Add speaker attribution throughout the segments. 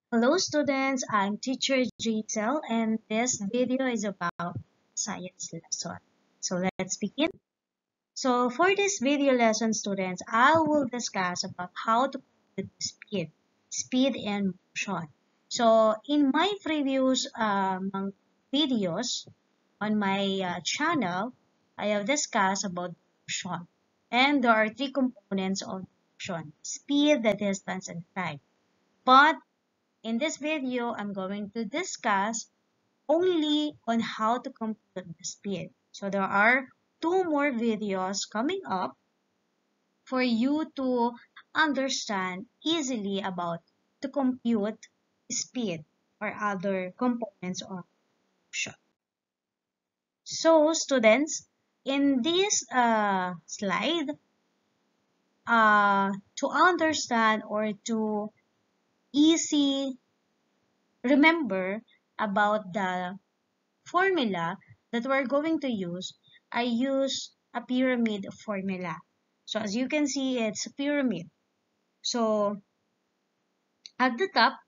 Speaker 1: Hello students, I'm teacher Giselle and this video is about science lesson. So let's begin. So for this video lesson students, I will discuss about how to compute speed and motion. So in my previous videos on my channel, I have discussed about motion. And there are three components of motion: speed, the distance, and time. But in this video, I'm going to discuss only on how to compute the speed. So there are two more videos coming up for you to understand easily about to compute speed or other components of motion. So students, in this slide, to understand or to easy remember about the formula that we're going to use, I use a pyramid formula. So as you can see, it's a pyramid. So at the top,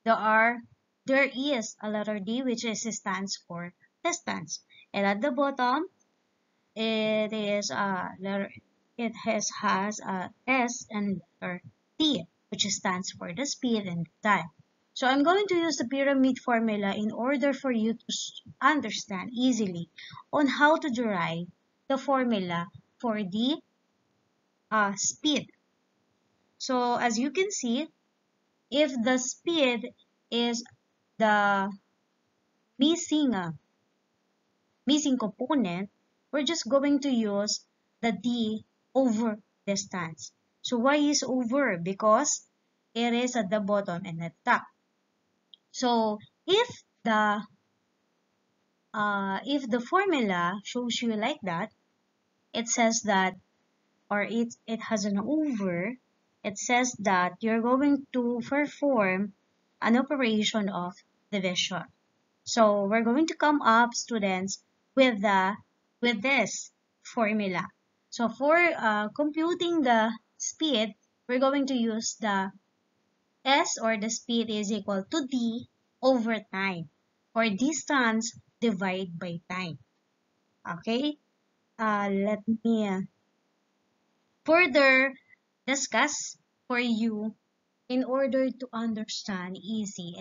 Speaker 1: there are there is a letter D, which is stands for distance, and at the bottom, it is a letter. It has a S and letter T, which stands for the speed and the time. So I'm going to use the pyramid formula in order for you to understand easily on how to derive the formula for the speed. So as you can see, if the speed is the missing missing component, we're just going to use the D over distance. So why is over? Because it is at the bottom and at the top. So if the formula shows you like that, it says that, or it has an over, it says that you're going to perform an operation of division. So we're going to come up, students, with this formula. So for computing the speed, we're going to use the S, or the speed, is equal to D over time, or distance divided by time. Okay? Let me further discuss for you in order to understand easy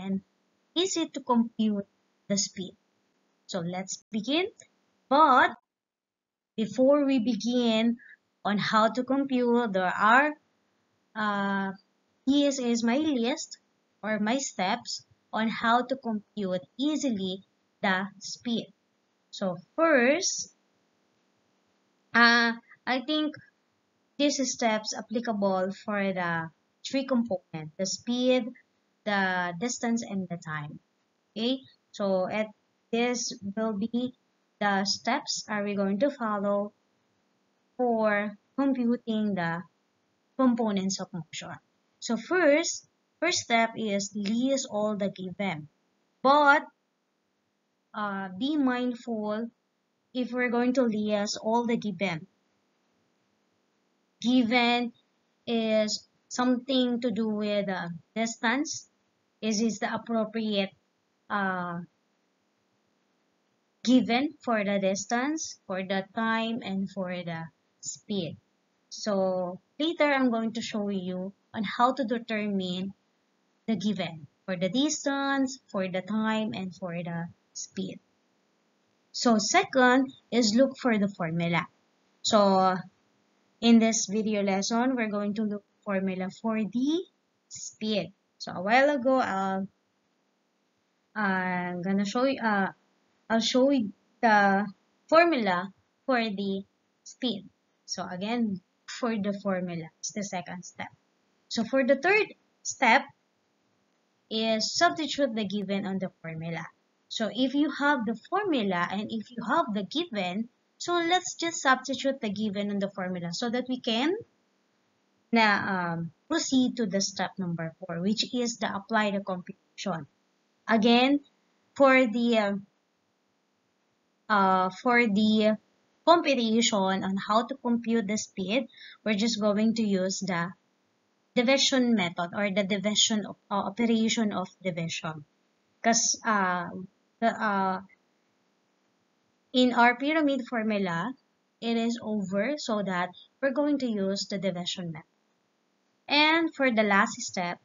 Speaker 1: to compute the speed. So let's begin. But before we begin on how to compute, there are this is my list or my steps on how to compute easily the speed. So first, I think this steps applicable for the three component: the speed, the distance, and the time. Okay, so this will be the steps are we going to follow for computing the components of motion. So first step is list all the given. But be mindful if we're going to list all the given. Given is something to do with distance. Is the appropriate uh, given for the distance, for the time, and for the speed. So later I'm going to show you on how to determine the given for the distance, for the time, and for the speed. So second is look for the formula. So in this video lesson, we're going to look for formula for the speed. So a while ago, I'm gonna show you. I'll show you the formula for the speed. So again, for the formula, it's the second step. So for the third step is substitute the given on the formula. So if you have the formula and if you have the given, so let's just substitute the given on the formula so that we can proceed to the step number 4, which is the apply the computation. Again, for the computation on how to compute the speed, we're just going to use the division method or the division of, operation of division. Because in our pyramid formula, it is over, so that we're going to use the division method. And for the last step,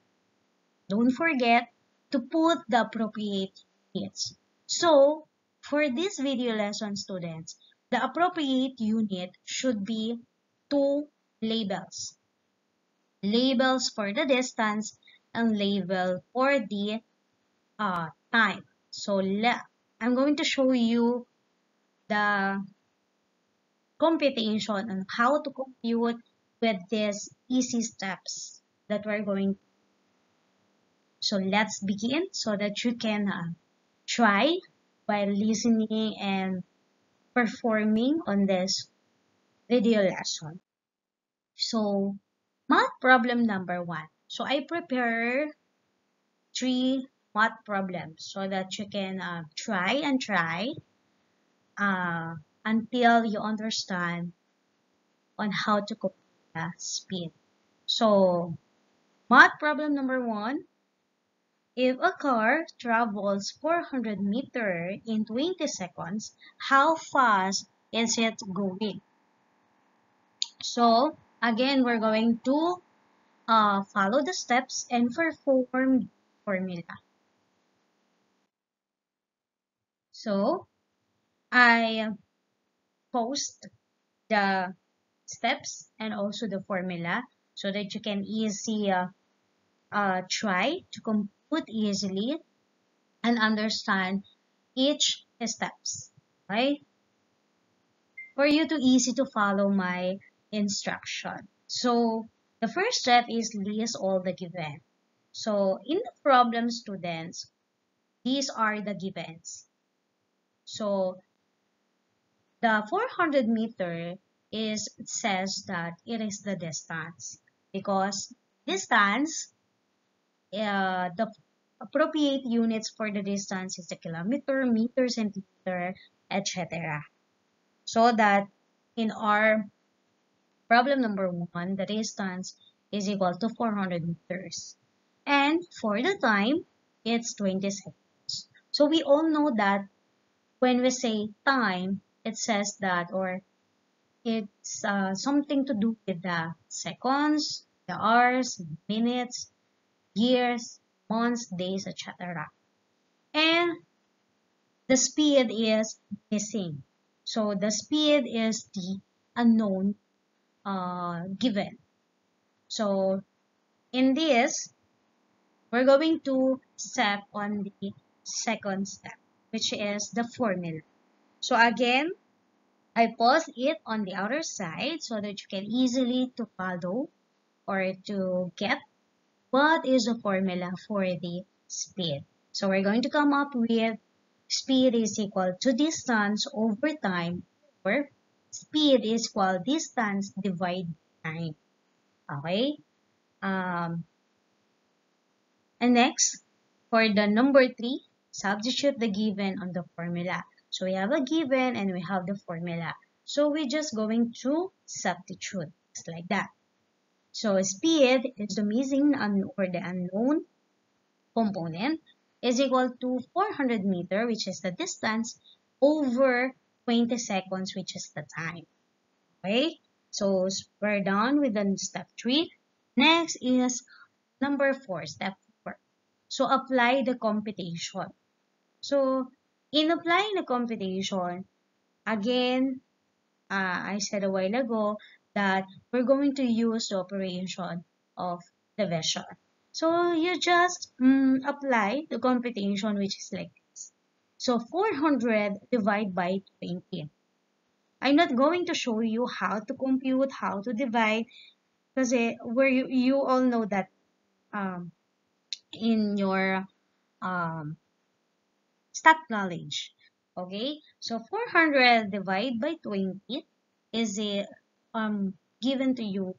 Speaker 1: don't forget to put the appropriate units. So, for this video lesson, students, the appropriate unit should be two labels. Labels for the distance and label for the time. So, I'm going to show you the computation on how to compute with these easy steps that we're going. So let's begin so that you can try while listening and performing on this video lesson. So math problem number 1. So I prepare 3 math problems so that you can try uh, until you understand on how to compute the speed. So math problem number 1. If a car travels 400 meters in 20 seconds, how fast is it going? So, again, we're going to follow the steps and perform formula. So, I post the steps and also the formula so that you can easily try to compute easily and understand each steps, right? For you to easy to follow my instruction. So the first step is list all the given. So in the problem, students, these are the givens. So the 400 meter is, it says that it is the distance because distance, the appropriate units for the distance is the kilometer, meter, centimeter, etc. So that in our problem number 1, the distance is equal to 400 meters. And for the time, it's 20 seconds. So we all know that when we say time, it says that, or it's something to do with the seconds, the hours, minutes, years, months, days, etc. And the speed is missing. So the speed is the unknown given. So in this, we're going to step on the second step, which is the formula. So again, I pause it on the outer side so that you can easily to follow or to get what is the formula for the speed. So we're going to come up with speed is equal to distance over time, or speed is equal distance divided time. Okay? Um, And next, for the number 3, substitute the given on the formula. So we have a given and we have the formula. So we're just going to substitute, just like that. So speed is the missing or the unknown component is equal to 400 meter, which is the distance, over 20 seconds, which is the time. Okay? So we're done with the step 3. Next is number 4, step 4. So apply the computation. So in applying the computation, again, I said a while ago that we're going to use the operation of division. So you just apply the computation, which is like this. So 400 divided by 20. I'm not going to show you how to compute, how to divide, because where you all know that um, in your um, stock knowledge. Okay, so 400 divided by 20 is given to you.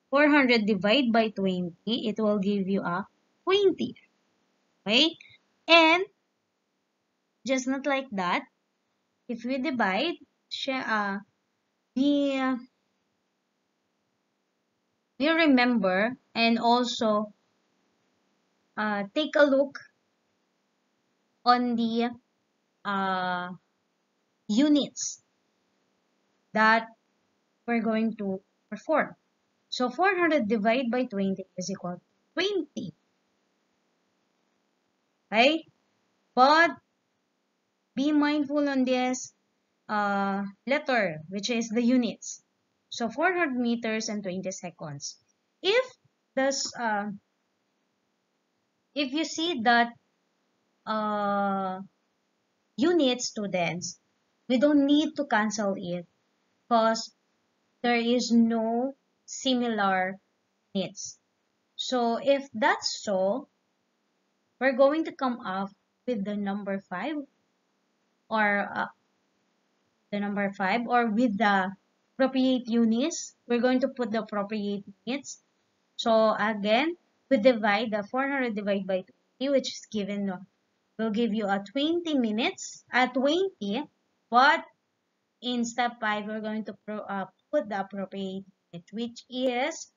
Speaker 1: 400 divided by 20, it will give you a 20. Okay, and just not like that, if we divide the we remember and also take a look on the uh, units that we're going to perform. So 400 divided by 20 is equal to 20. Okay? But be mindful on this letter, which is the units. So 400 meters and 20 seconds. If this, if you see that uh, unit, students, we don't need to cancel it because there is no similar units. So if that's so, we're going to come up with the number 5 or with the appropriate units. We're going to put the appropriate units. So again, we divide the 400 divided by 20, which is given, will give you a 20 minutes at 20, but in step 5, we're going to put the appropriate unit, which is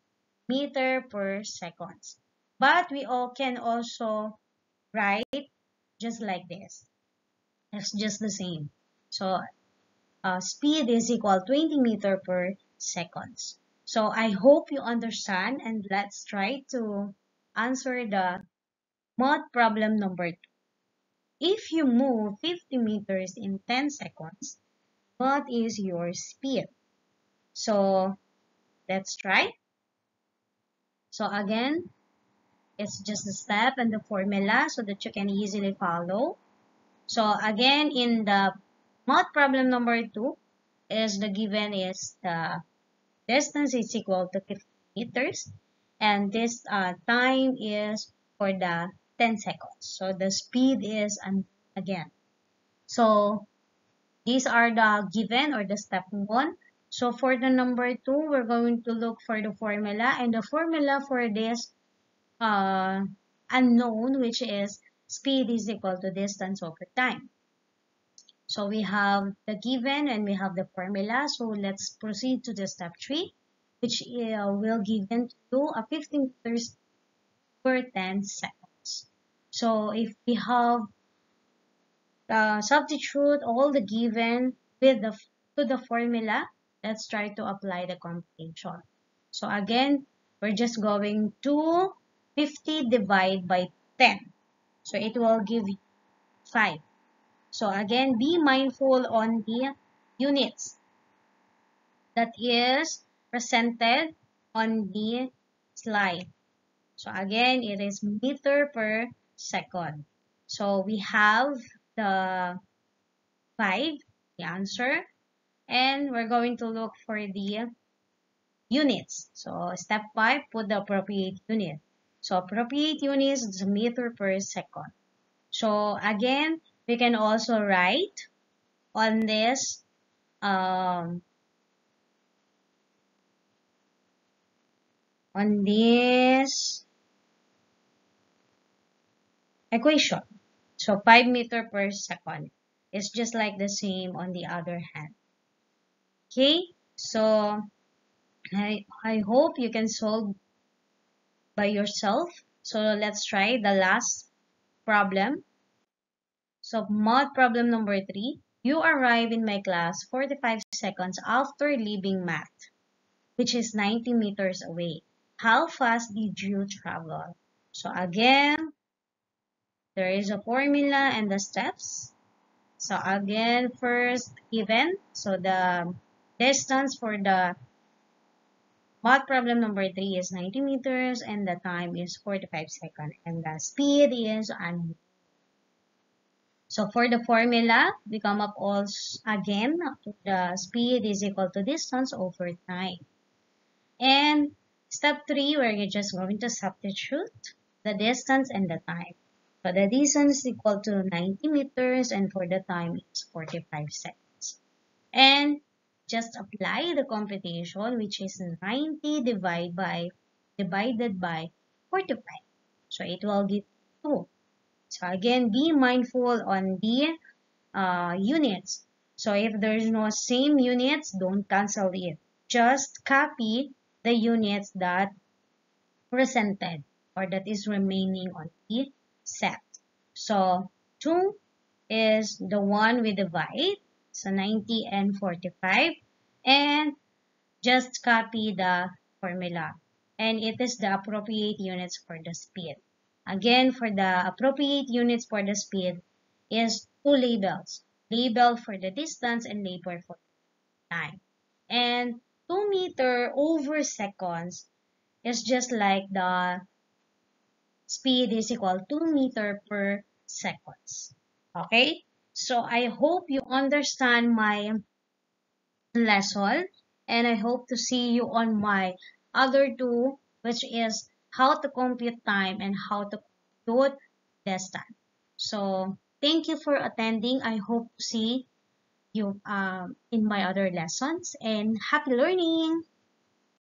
Speaker 1: meter per seconds. But we all can also write just like this. It's just the same. So speed is equal 20 meter per seconds. So I hope you understand, and let's try to answer the mod problem number 2. If you move 50 meters in 10 seconds, what is your speed? So let's try. So again, it's just the step and the formula so that you can easily follow. So again, in the mod problem number 2, is the given is the distance is equal to 50 meters, and this time is for the 10 seconds. So the speed is again. So these are the given or the step 1. So for the number 2, we're going to look for the formula, and the formula for this unknown, which is speed is equal to distance over time. So we have the given and we have the formula. So let's proceed to the step 3, which will given to a 15 meters per 10 seconds. So if we have substitute all the given with to the formula, let's try to apply the computation. So again, we're just going to 50 divided by 10. So it will give you 5. So again, be mindful on the units that is presented on the slide. So again, it is meter per second. So we have the 5, the answer, and we're going to look for the units. So step 5, put the appropriate unit. So appropriate units is meter per second. So again, we can also write on this equation. So 5 meter per second is just like the same on the other hand. Okay, so I hope you can solve by yourself. So let's try the last problem. So mod problem number 3. You arrive in my class 45 seconds after leaving math, which is 90 meters away. How fast did you travel? So again, there is a formula and the steps. So again, first given, so the distance for the mod problem number 3 is 90 meters and the time is 45 seconds and the speed is unknown. So for the formula, we come up also again, the speed is equal to distance over time. And step 3, we're just going to substitute the distance and the time. So the distance is equal to 90 meters and for the time it's 45 seconds. And just apply the computation, which is 90 divided by 45. So it will give 2. So again, be mindful on the units. So if there is no same units, don't cancel it. Just copy the units that presented or that is remaining on the set. So 2 is the one we divide, so 90 and 45, and just copy the formula. And it is the appropriate units for the speed. Again, for the appropriate units for the speed is two labels. Label for the distance and label for time. And 2 meter over seconds is just like the speed is equal to meter per seconds. Okay? So I hope you understand my lesson, and I hope to see you on my other two, which is how to compute time and how to compute distance. So thank you for attending. I hope to see you in my other lessons, and happy learning!